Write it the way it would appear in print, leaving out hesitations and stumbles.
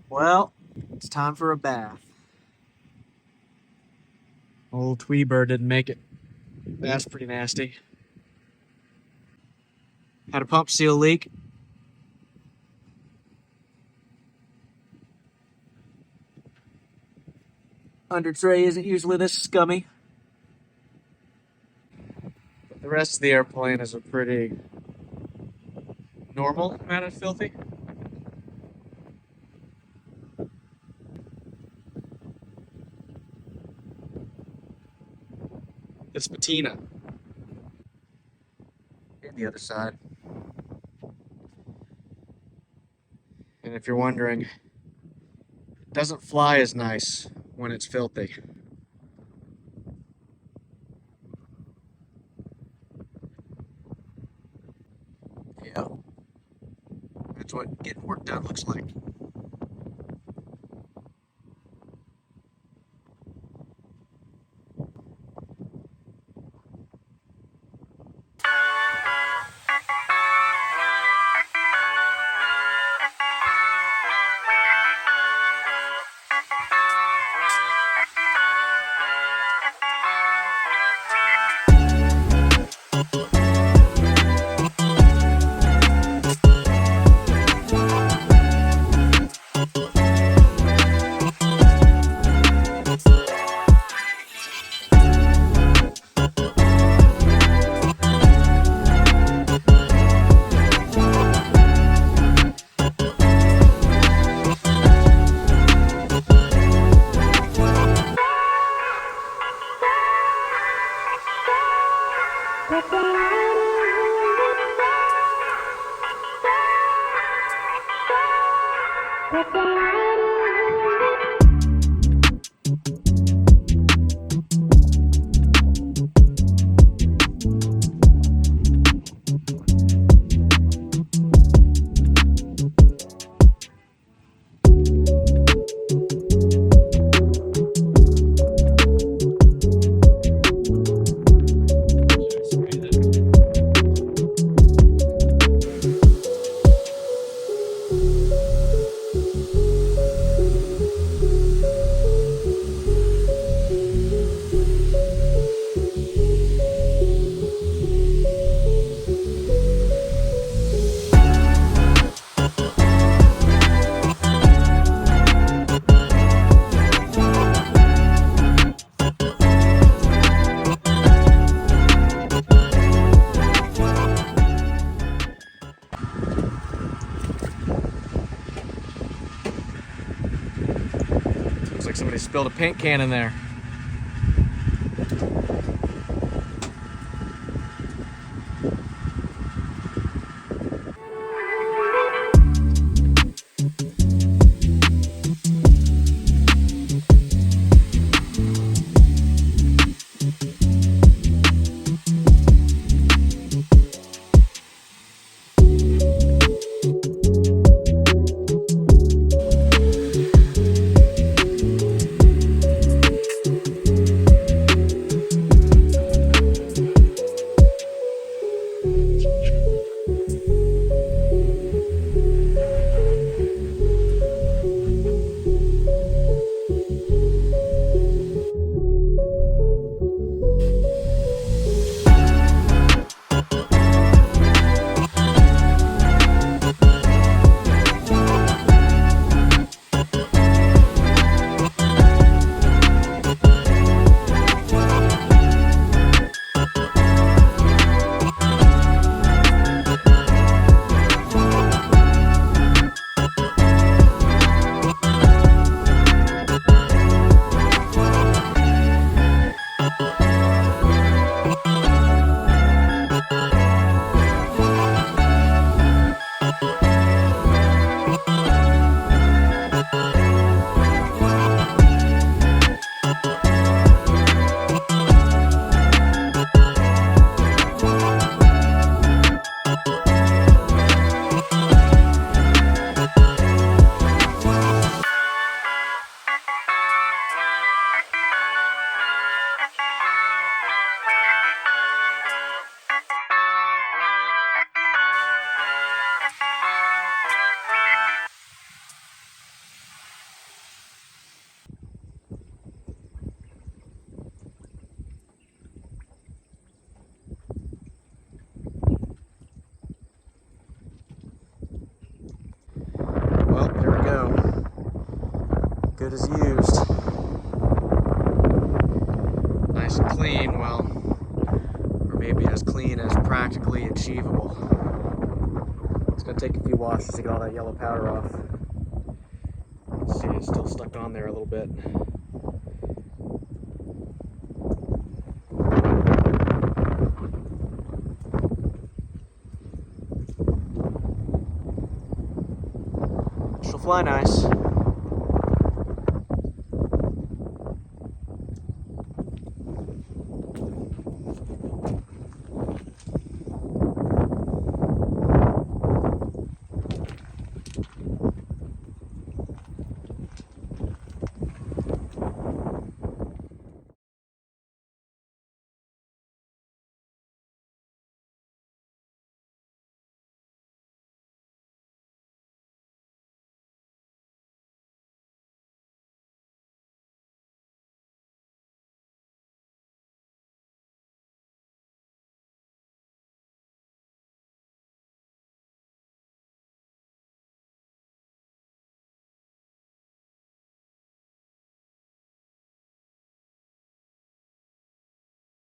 Well, it's time for a bath. Old Tweebird didn't make it. That's pretty nasty. Had a pump seal leak. Under tray isn't usually this scummy. But the rest of the airplane is a pretty normal amount of filthy. It's patina. And the other side. And if you're wondering, it doesn't fly as nice when it's filthy. Yeah. That's what getting work done looks like. Looks like somebody spilled a paint can in there. There we go. Good as used. Nice and clean, well, or maybe as clean as practically achievable. It's gonna take a few washes to get all that yellow powder off. Let's see, it's still stuck on there a little bit. She'll fly nice.